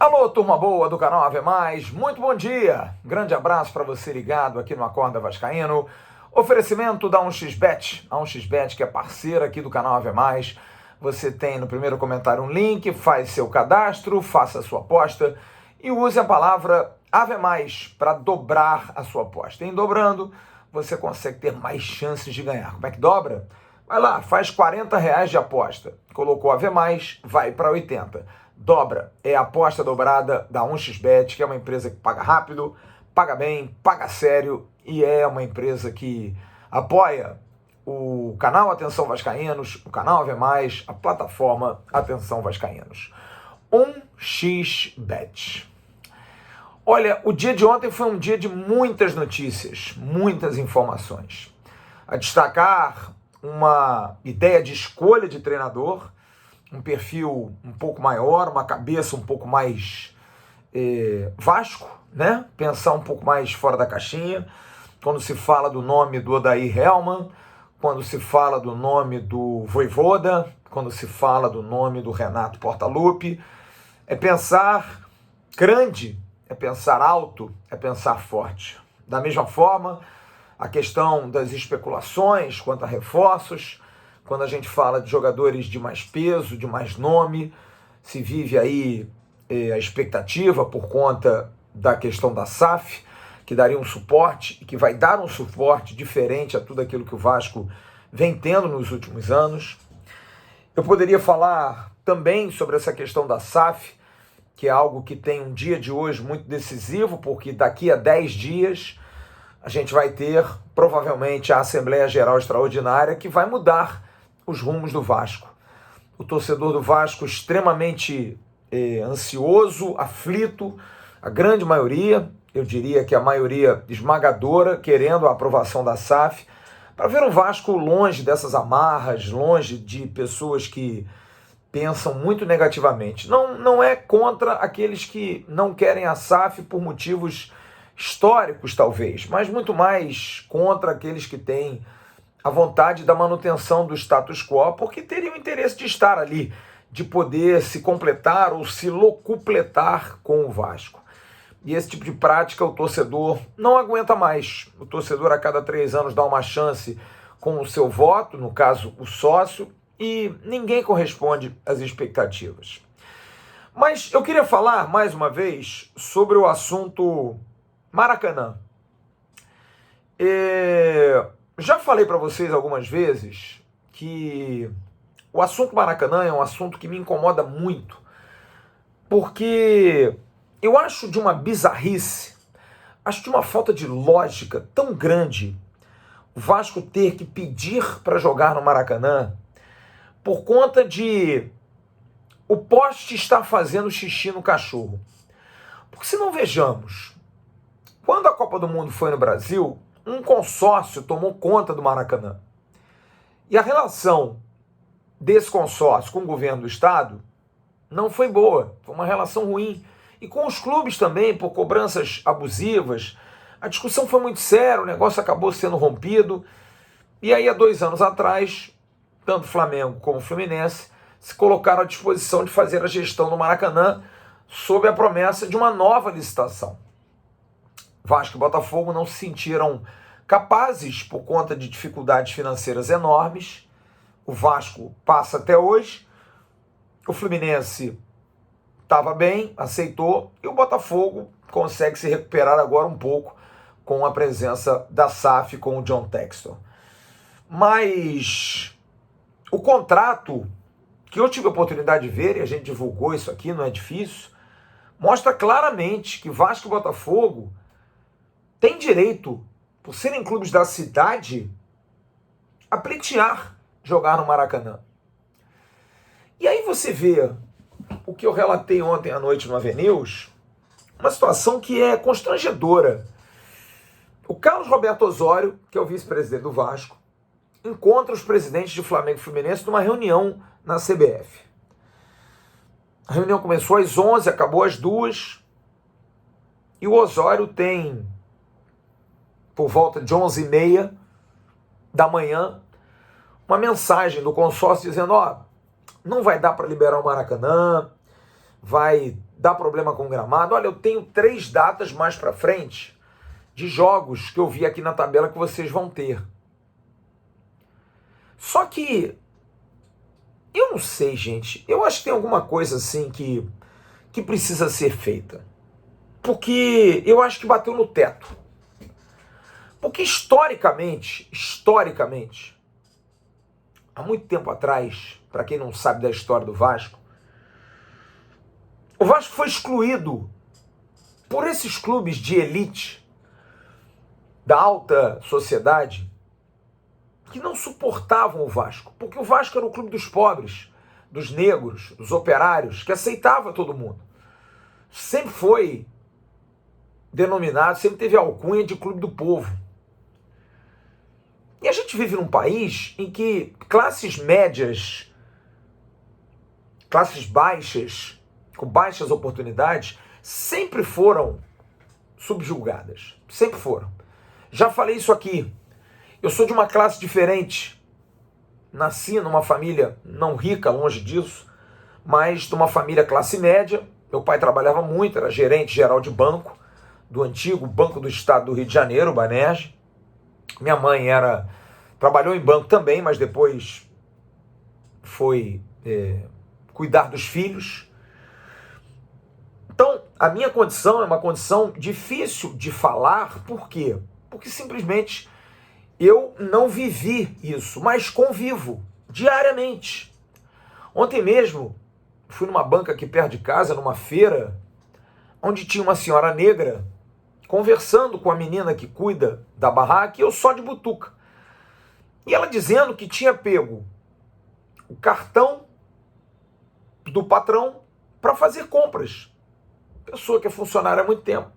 Alô, turma boa do canal Ave Mais, muito bom dia! Grande abraço para você ligado aqui no Acorda Vascaíno. Oferecimento da 1xBet, a 1xBet que é parceira aqui do canal Ave Mais. Você tem no primeiro comentário um link, faz seu cadastro, faça a sua aposta e use a palavra Ave Mais para dobrar a sua aposta. Em dobrando, você consegue ter mais chances de ganhar. Como é que dobra? Vai lá, faz R$ 40 de aposta. Colocou Ave Mais, vai para 80. Dobra, é a aposta dobrada da 1xBet, que é uma empresa que paga rápido, paga bem, paga sério e é uma empresa que apoia o canal Atenção Vascaínos, o canal Ave Mais, a plataforma Atenção Vascaínos. 1xBet. Olha, o dia de ontem foi um dia de muitas notícias, muitas informações. A destacar uma ideia de escolha de treinador, um perfil um pouco maior, uma cabeça um pouco mais Vasco, né? Pensar um pouco mais fora da caixinha. Quando se fala do nome do Odair Hellmann, quando se fala do nome do Vojvoda, quando se fala do nome do Renato Portaluppi, é pensar grande, é pensar alto, é pensar forte. Da mesma forma, a questão das especulações quanto a reforços, quando a gente fala de jogadores de mais peso, de mais nome, se vive aí a expectativa por conta da questão da SAF, que daria um suporte e que vai dar um suporte diferente a tudo aquilo que o Vasco vem tendo nos últimos anos. Eu poderia falar também sobre essa questão da SAF, que é algo que tem um dia de hoje muito decisivo, porque daqui a 10 dias a gente vai ter provavelmente a Assembleia Geral Extraordinária que vai mudar os rumos do Vasco. O torcedor do Vasco extremamente ansioso, aflito, a grande maioria, eu diria que a maioria esmagadora, querendo a aprovação da SAF, para ver o Vasco longe dessas amarras, longe de pessoas que pensam muito negativamente. Não é contra aqueles que não querem a SAF por motivos históricos, talvez, mas muito mais contra aqueles que têm a vontade da manutenção do status quo, porque teriam interesse de estar ali, de poder se completar ou se locupletar com o Vasco. E esse tipo de prática o torcedor não aguenta mais. O torcedor a cada 3 anos dá uma chance com o seu voto, no caso o sócio, e ninguém corresponde às expectativas. Mas eu queria falar mais uma vez sobre o assunto Maracanã. Já falei para vocês algumas vezes que o assunto Maracanã é um assunto que me incomoda muito, porque eu acho de uma bizarrice, acho de uma falta de lógica tão grande o Vasco ter que pedir para jogar no Maracanã por conta de o poste estar fazendo xixi no cachorro. Porque se não vejamos, quando a Copa do Mundo foi no Brasil, um consórcio tomou conta do Maracanã. E a relação desse consórcio com o governo do estado não foi boa, foi uma relação ruim. E com os clubes também, por cobranças abusivas, a discussão foi muito séria, o negócio acabou sendo rompido. E aí, há 2 anos atrás, tanto o Flamengo como o Fluminense se colocaram à disposição de fazer a gestão do Maracanã sob a promessa de uma nova licitação. Vasco e Botafogo não se sentiram capazes por conta de dificuldades financeiras enormes. O Vasco passa até hoje, o Fluminense estava bem, aceitou, e o Botafogo consegue se recuperar agora um pouco com a presença da SAF com o John Textor. Mas o contrato que eu tive a oportunidade de ver, e a gente divulgou isso aqui, não é difícil, mostra claramente que Vasco e Botafogo têm direito, por serem clubes da cidade, a pleitear jogar no Maracanã. E aí você vê o que eu relatei ontem à noite no Avenews, uma situação que é constrangedora. O Carlos Roberto Osório, que é o vice-presidente do Vasco, encontra os presidentes de Flamengo e Fluminense numa reunião na CBF. A reunião começou às 11, acabou às 2, e o Osório tem, por volta de 11h30 da manhã, uma mensagem do consórcio dizendo, não vai dar para liberar o Maracanã, vai dar problema com o gramado. Olha, eu tenho 3 datas mais para frente de jogos que eu vi aqui na tabela que vocês vão ter. Só que eu não sei, gente. Eu acho que tem alguma coisa assim que precisa ser feita. Porque eu acho que bateu no teto. Porque historicamente, há muito tempo atrás, para quem não sabe da história do Vasco, o Vasco foi excluído por esses clubes de elite, da alta sociedade, que não suportavam o Vasco. Porque o Vasco era o clube dos pobres, dos negros, dos operários, que aceitava todo mundo. Sempre foi denominado, sempre teve a alcunha de clube do povo. E a gente vive num país em que classes médias, classes baixas, com baixas oportunidades, sempre foram subjugadas. Sempre foram. Já falei isso aqui. Eu sou de uma classe diferente. Nasci numa família não rica, longe disso, mas de uma família classe média. Meu pai trabalhava muito, era gerente geral de banco, do antigo Banco do Estado do Rio de Janeiro, o Banerj. Minha mãe trabalhou em banco também, mas depois foi cuidar dos filhos. Então, a minha condição é uma condição difícil de falar. Por quê? Porque simplesmente eu não vivi isso, mas convivo diariamente. Ontem mesmo, fui numa banca aqui perto de casa, numa feira, onde tinha uma senhora negra conversando com a menina que cuida da barraca, e eu só de butuca. E ela dizendo que tinha pego o cartão do patrão para fazer compras. Pessoa que é funcionária há muito tempo.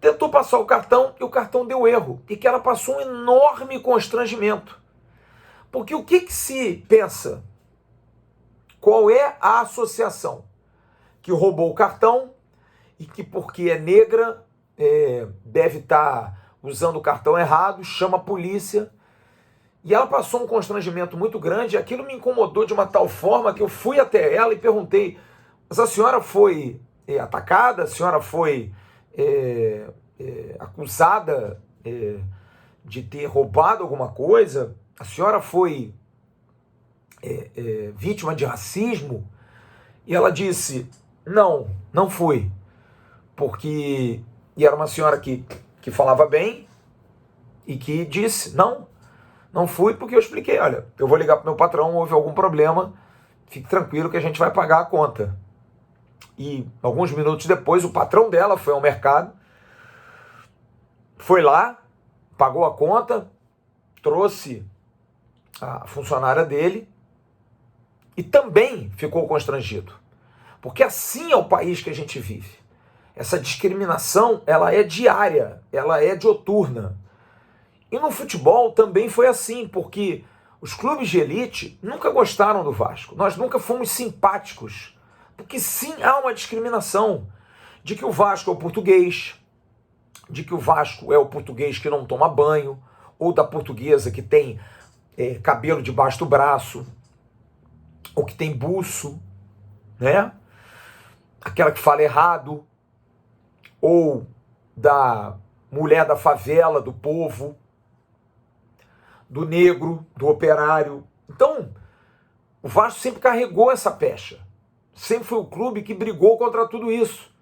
Tentou passar o cartão e o cartão deu erro. E que ela passou um enorme constrangimento. Porque o que se pensa? Qual é a associação? Que roubou o cartão e que porque é negra deve estar usando o cartão errado, chama a polícia. E ela passou um constrangimento muito grande, e aquilo me incomodou de uma tal forma que eu fui até ela e perguntei: mas a senhora foi atacada? A senhora foi acusada de ter roubado alguma coisa? A senhora foi vítima de racismo? E ela disse: não fui. Porque e era uma senhora que falava bem e que disse: não fui, porque eu expliquei: olha, eu vou ligar para o meu patrão, houve algum problema, fique tranquilo que a gente vai pagar a conta. E alguns minutos depois o patrão dela foi ao mercado, foi lá, pagou a conta, trouxe a funcionária dele e também ficou constrangido. Porque assim é o país que a gente vive. Essa discriminação, ela é diária, ela é diuturna. E no futebol também foi assim, porque os clubes de elite nunca gostaram do Vasco. Nós nunca fomos simpáticos. Porque sim, há uma discriminação de que o Vasco é o português, de que o Vasco é o português que não toma banho, ou da portuguesa que tem cabelo debaixo do braço, ou que tem buço, né? Aquela que fala errado, ou da mulher da favela, do povo, do negro, do operário. Então, o Vasco sempre carregou essa pecha. Sempre foi o clube que brigou contra tudo isso.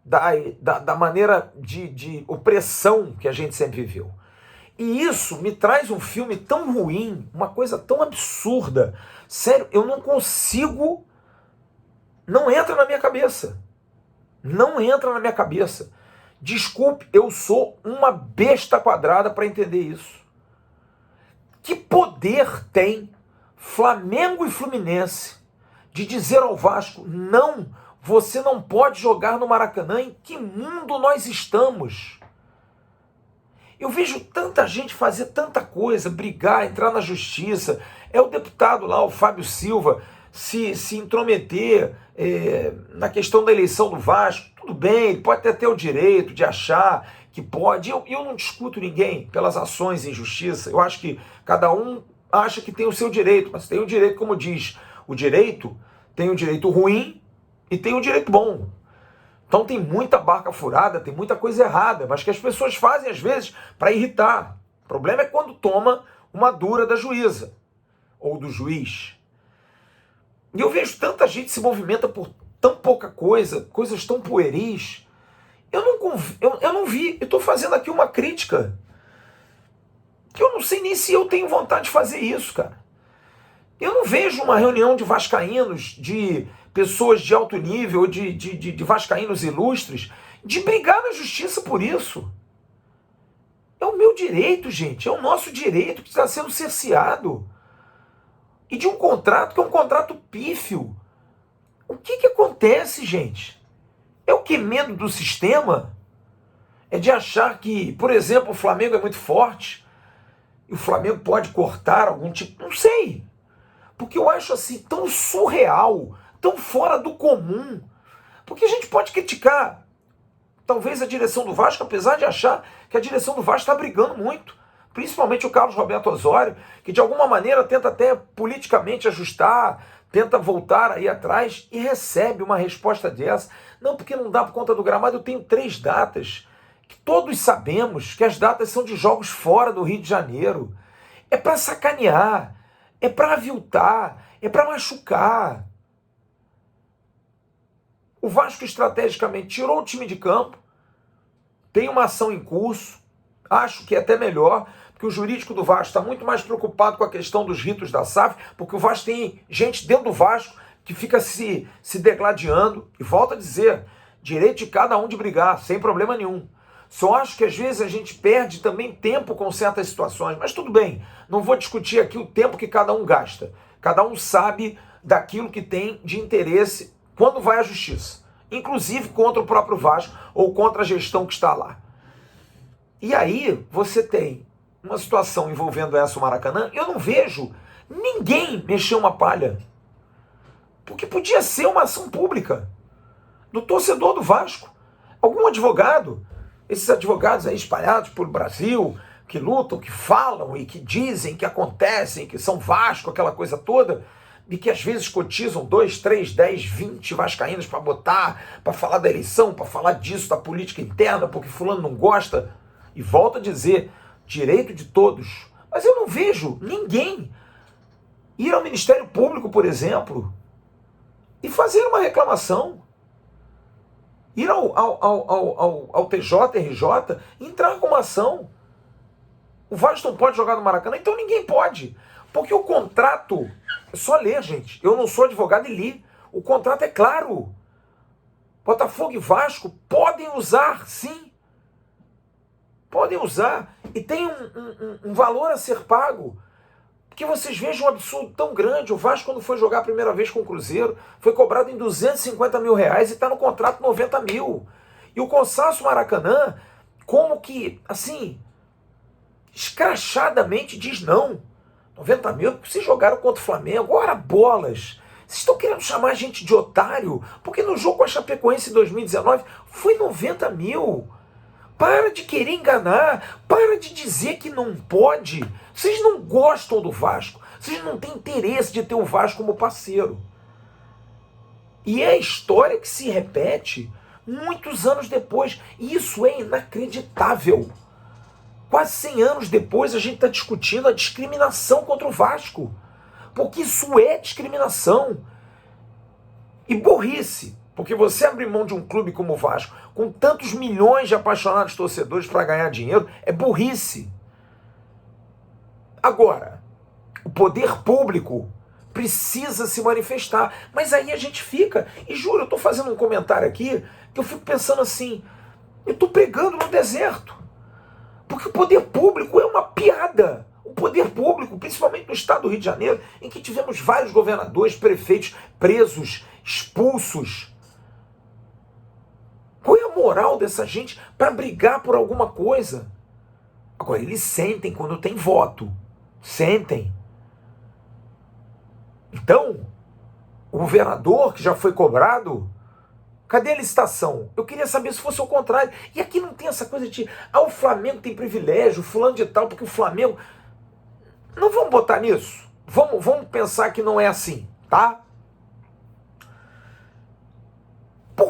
Da maneira de opressão que a gente sempre viveu. E isso me traz um filme tão ruim, uma coisa tão absurda. Sério, eu não consigo... Não entra na minha cabeça. Não entra na minha cabeça. Desculpe, eu sou uma besta quadrada para entender isso. Que poder tem Flamengo e Fluminense de dizer ao Vasco: não, você não pode jogar no Maracanã? Em que mundo nós estamos? Eu vejo tanta gente fazer tanta coisa, brigar, entrar na justiça. É o deputado lá, o Fábio Silva, se intrometer na questão da eleição do Vasco. Tudo bem, ele pode até ter o direito de achar que pode. Eu não discuto ninguém pelas ações em justiça. Eu acho que cada um acha que tem o seu direito, mas tem o direito, como diz, o direito Tem o direito ruim e tem o direito bom. Então tem muita barca furada, tem muita coisa errada, mas que as pessoas fazem às vezes para irritar. O problema é quando toma uma dura da juíza ou do juiz. E eu vejo tanta gente se movimenta por tão pouca coisa, coisas tão pueris. Eu não vi, eu estou fazendo aqui uma crítica, que eu não sei nem se eu tenho vontade de fazer isso, cara. Eu não vejo uma reunião de vascaínos, de pessoas de alto nível, de vascaínos ilustres, de brigar na justiça por isso. É o meu direito, gente, é o nosso direito que está sendo cerceado. E de um contrato que é um contrato pífio. O que acontece, gente? É o que medo do sistema? É de achar que, por exemplo, o Flamengo é muito forte e o Flamengo pode cortar algum tipo... Não sei. Porque eu acho assim tão surreal, tão fora do comum. Porque a gente pode criticar, talvez, a direção do Vasco, apesar de achar que a direção do Vasco está brigando muito. Principalmente o Carlos Roberto Osório, que de alguma maneira tenta até politicamente ajustar, tenta voltar aí atrás e recebe uma resposta dessa. Não, porque não dá por conta do gramado. Eu tenho 3 datas, que todos sabemos que as datas são de jogos fora do Rio de Janeiro. É para sacanear, é para aviltar, é para machucar. O Vasco estrategicamente tirou o time de campo, tem uma ação em curso, acho que é até melhor, porque o jurídico do Vasco está muito mais preocupado com a questão dos ritos da SAF, porque o Vasco tem gente dentro do Vasco que fica se degladiando, e volta a dizer, direito de cada um de brigar, sem problema nenhum. Só acho que às vezes a gente perde também tempo com certas situações, mas tudo bem, não vou discutir aqui o tempo que cada um gasta. Cada um sabe daquilo que tem de interesse quando vai à justiça, inclusive contra o próprio Vasco ou contra a gestão que está lá. E aí você tem uma situação envolvendo essa o Maracanã, eu não vejo ninguém mexer uma palha. Porque podia ser uma ação pública do torcedor do Vasco. Algum advogado, esses advogados aí espalhados pelo Brasil, que lutam, que falam e que dizem, que acontecem, que são Vasco, aquela coisa toda, e que às vezes cotizam 2, 3, 10, 20 vascaínos para botar, para falar da eleição, para falar disso, da política interna, porque fulano não gosta. E volto a dizer, direito de todos. Mas eu não vejo ninguém ir ao Ministério Público, por exemplo, e fazer uma reclamação. Ir ao TJRJ e entrar com uma ação. O Vasco não pode jogar no Maracanã, então ninguém pode. Porque o contrato, é só ler, gente. Eu não sou advogado e li. O contrato é claro. Botafogo e Vasco podem usar, sim. Podem usar. E tem um valor a ser pago. Porque vocês vejam um absurdo tão grande. O Vasco, quando foi jogar a primeira vez com o Cruzeiro, foi cobrado em R$250 mil e está no contrato 90 mil. E o consórcio Maracanã, como que, assim, escrachadamente diz não. 90 mil, porque vocês jogaram contra o Flamengo. Ora, bolas! Vocês estão querendo chamar a gente de otário? Porque no jogo com a Chapecoense em 2019 foi 90 mil. Para de querer enganar. Para de dizer que não pode. Vocês não gostam do Vasco. Vocês não têm interesse de ter o Vasco como parceiro. E é a história que se repete muitos anos depois. E isso é inacreditável. Quase 100 anos depois a gente está discutindo a discriminação contra o Vasco. Porque isso é discriminação. E burrice. Porque você abrir mão de um clube como o Vasco, com tantos milhões de apaixonados torcedores para ganhar dinheiro, é burrice. Agora, o poder público precisa se manifestar. Mas aí a gente fica, e juro, eu estou fazendo um comentário aqui, que eu fico pensando assim, eu estou pregando no deserto. Porque o poder público é uma piada. O poder público, principalmente no estado do Rio de Janeiro, em que tivemos vários governadores, prefeitos presos, expulsos. Qual é a moral dessa gente para brigar por alguma coisa? Agora, eles sentem quando tem voto. Sentem. Então, o governador que já foi cobrado, cadê a licitação? Eu queria saber se fosse o contrário. E aqui não tem essa coisa de, o Flamengo tem privilégio, fulano de tal, porque o Flamengo... Não vamos botar nisso. Vamos pensar que não é assim, tá?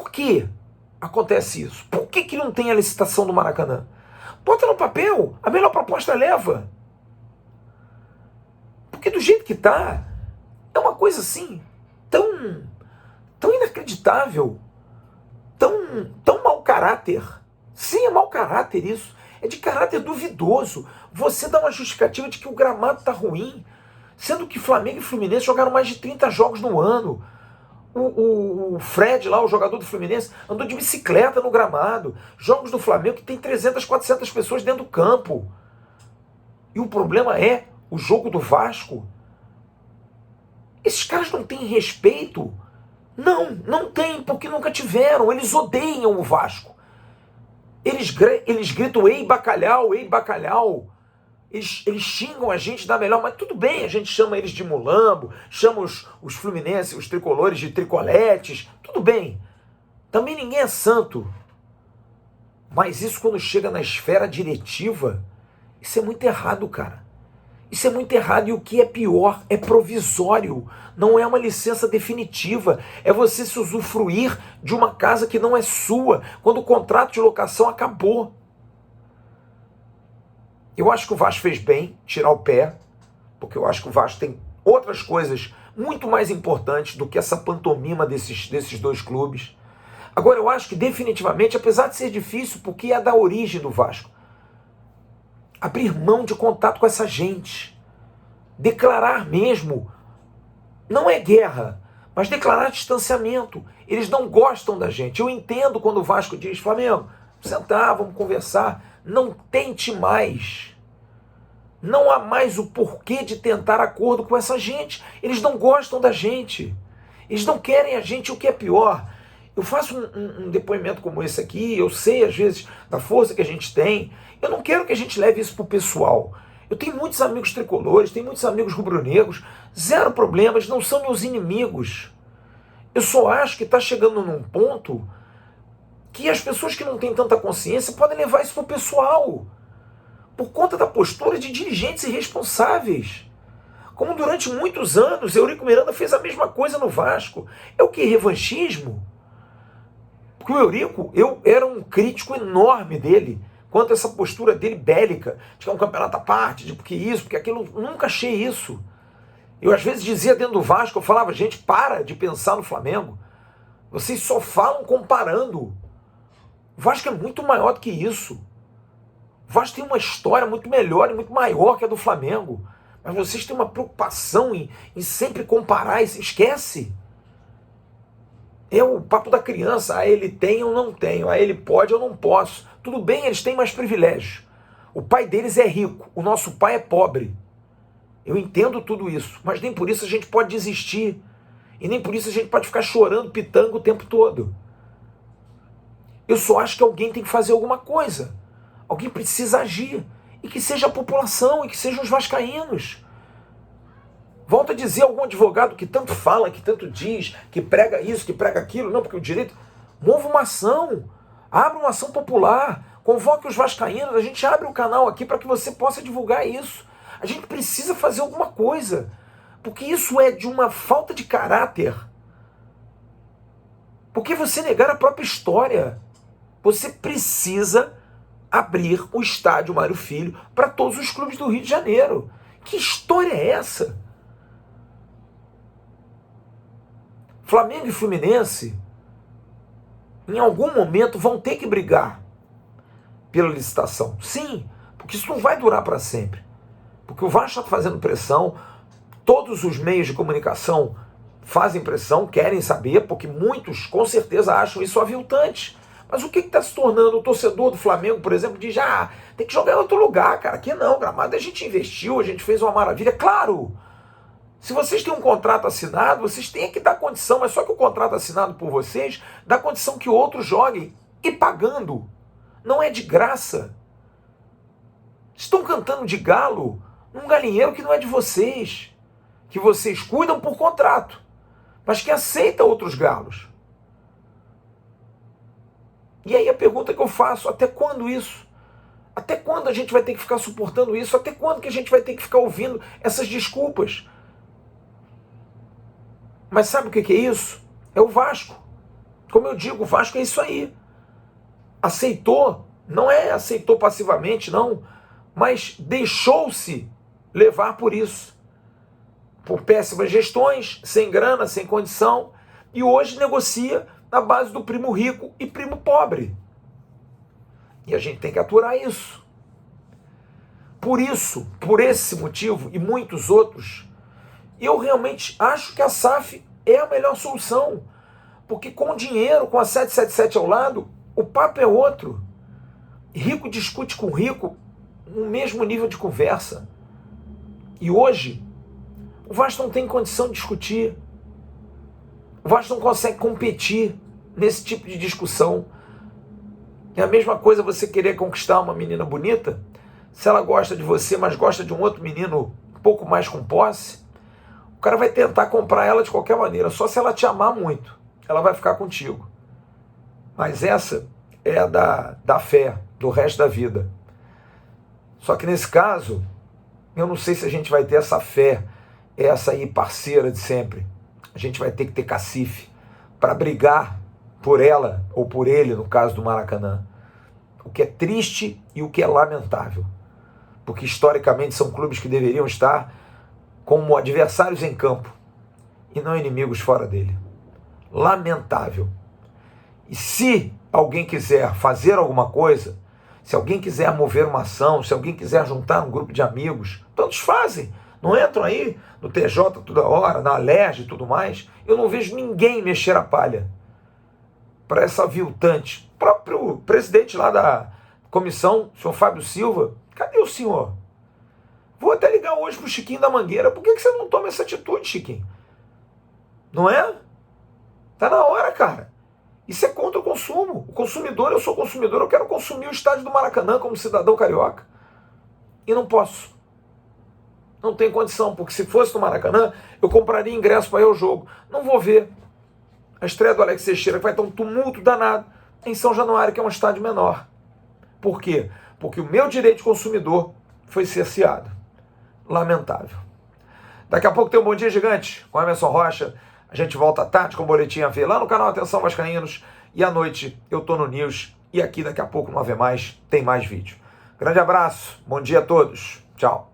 Por que acontece isso? Por que não tem a licitação do Maracanã? Bota no papel, a melhor proposta leva. Porque do jeito que tá, é uma coisa assim, tão inacreditável, tão mau caráter. Sim, é mau caráter isso. É de caráter duvidoso. Você dá uma justificativa de que o gramado tá ruim, sendo que Flamengo e Fluminense jogaram mais de 30 jogos no ano. O Fred lá, o jogador do Fluminense, andou de bicicleta no gramado. Jogos do Flamengo que tem 300, 400 pessoas dentro do campo. E o problema é o jogo do Vasco. Esses caras não têm respeito? Não tem, porque nunca tiveram. Eles odeiam o Vasco. Eles gritam, ei bacalhau, ei bacalhau. Eles xingam a gente da melhor, mas tudo bem, a gente chama eles de mulambo, chama os fluminenses, os tricolores de tricoletes, tudo bem. Também ninguém é santo. Mas isso quando chega na esfera diretiva, isso é muito errado, cara. Isso é muito errado e o que é pior, é provisório. Não é uma licença definitiva. É você se usufruir de uma casa que não é sua, quando o contrato de locação acabou. Eu acho que o Vasco fez bem tirar o pé, porque eu acho que o Vasco tem outras coisas muito mais importantes do que essa pantomima desses dois clubes. Agora, eu acho que definitivamente, apesar de ser difícil, porque é da origem do Vasco, abrir mão de contato com essa gente, declarar mesmo, não é guerra, mas declarar distanciamento. Eles não gostam da gente. Eu entendo quando o Vasco diz, Flamengo, sentar, vamos conversar. Não tente mais. Não há mais o porquê de tentar acordo com essa gente. Eles não gostam da gente. Eles não querem a gente, o que é pior. Eu faço um depoimento como esse aqui, eu sei às vezes da força que a gente tem. Eu não quero que a gente leve isso para o pessoal. Eu tenho muitos amigos tricolores, tenho muitos amigos rubro-negros, zero problemas, não são meus inimigos. Eu só acho que está chegando num ponto que as pessoas que não têm tanta consciência podem levar isso para o pessoal, por conta da postura de dirigentes irresponsáveis. Como durante muitos anos, Eurico Miranda fez a mesma coisa no Vasco. É o que? Revanchismo? Porque o Eurico, eu era um crítico enorme dele, quanto a essa postura dele bélica, de que é um campeonato à parte, de porque isso, porque aquilo, nunca achei isso. Eu às vezes dizia dentro do Vasco, eu falava, gente, para de pensar no Flamengo. Vocês só falam comparando. O Vasco é muito maior do que isso. O Vasco tem uma história muito melhor e muito maior que a do Flamengo. Mas vocês têm uma preocupação em sempre comparar, esquece. É o papo da criança, ele tem ou não tenho, ele pode ou não posso. Tudo bem, eles têm mais privilégios. O pai deles é rico, o nosso pai é pobre. Eu entendo tudo isso, mas nem por isso a gente pode desistir. E nem por isso a gente pode ficar chorando pitanga o tempo todo. Eu só acho que alguém tem que fazer alguma coisa. Alguém precisa agir. E que seja a população, e que sejam os vascaínos. Volto a dizer, algum advogado que tanto fala, que tanto diz, que prega isso, que prega aquilo, não, porque o direito... Mova uma ação, abra uma ação popular, convoque os vascaínos, a gente abre o canal aqui para que você possa divulgar isso. A gente precisa fazer alguma coisa, porque isso é de uma falta de caráter. Porque você negar a própria história. Você precisa abrir o estádio Mário Filho para todos os clubes do Rio de Janeiro. Que história é essa? Flamengo e Fluminense, em algum momento, vão ter que brigar pela licitação. Sim, porque isso não vai durar para sempre. Porque o Vasco está fazendo pressão, todos os meios de comunicação fazem pressão, querem saber, porque muitos, com certeza, acham isso aviltante. Mas o que está se tornando? O torcedor do Flamengo, por exemplo, diz, tem que jogar em outro lugar, cara. Aqui não, Gramado a gente investiu, a gente fez uma maravilha. Claro! Se vocês têm um contrato assinado, vocês têm que dar condição, mas só que o contrato assinado por vocês dá condição que outros joguem e pagando. Não é de graça. Estão cantando de galo num galinheiro que não é de vocês, que vocês cuidam por contrato, mas que aceita outros galos. E aí a pergunta que eu faço, até quando isso? Até quando a gente vai ter que ficar suportando isso? Até quando que a gente vai ter que ficar ouvindo essas desculpas? Mas sabe o que é isso? É o Vasco. Como eu digo, o Vasco é isso aí. Aceitou, não é aceitou passivamente, não, mas deixou-se levar por isso. Por péssimas gestões, sem grana, sem condição, e hoje negocia na base do primo rico e primo pobre. E a gente tem que aturar isso. Por isso, por esse motivo e muitos outros, eu realmente acho que a SAF é a melhor solução. Porque com dinheiro, com a 777 ao lado, o papo é outro. Rico discute com rico no mesmo nível de conversa. E hoje, o Vasco não tem condição de discutir. O Vasco não consegue competir nesse tipo de discussão. É a mesma coisa você querer conquistar uma menina bonita, se ela gosta de você, mas gosta de um outro menino um pouco mais com posse, o cara vai tentar comprar ela de qualquer maneira, só se ela te amar muito, ela vai ficar contigo. Mas essa é a da fé, do resto da vida. Só que nesse caso, eu não sei se a gente vai ter essa fé, essa aí parceira de sempre. A gente vai ter que ter cacife para brigar por ela, ou por ele, no caso do Maracanã. O que é triste e o que é lamentável. Porque historicamente são clubes que deveriam estar como adversários em campo e não inimigos fora dele. Lamentável. E se alguém quiser fazer alguma coisa, se alguém quiser mover uma ação, se alguém quiser juntar um grupo de amigos, todos fazem. Não entram aí no TJ toda hora, na Alerj e tudo mais. Eu não vejo ninguém mexer a palha para essa aviltante. O próprio presidente lá da comissão, o senhor Fábio Silva, cadê o senhor? Vou até ligar hoje pro Chiquinho da Mangueira. Por que você não toma essa atitude, Chiquinho? Não é? Tá na hora, cara. Isso é contra o consumo. O consumidor, eu sou consumidor, eu quero consumir o estádio do Maracanã como cidadão carioca. E não posso. Não tem condição, porque se fosse no Maracanã, eu compraria ingresso para ir ao jogo. Não vou ver a estreia do Alex Teixeira, que vai ter um tumulto danado em São Januário, que é um estádio menor. Por quê? Porque o meu direito de consumidor foi cerceado. Lamentável. Daqui a pouco tem um Bom Dia Gigante com Emerson Rocha. A gente volta à tarde com o Boletim AV lá no canal Atenção Vascaínos. E à noite eu tô no News. E aqui daqui a pouco no AV+, tem mais vídeo. Grande abraço. Bom dia a todos. Tchau.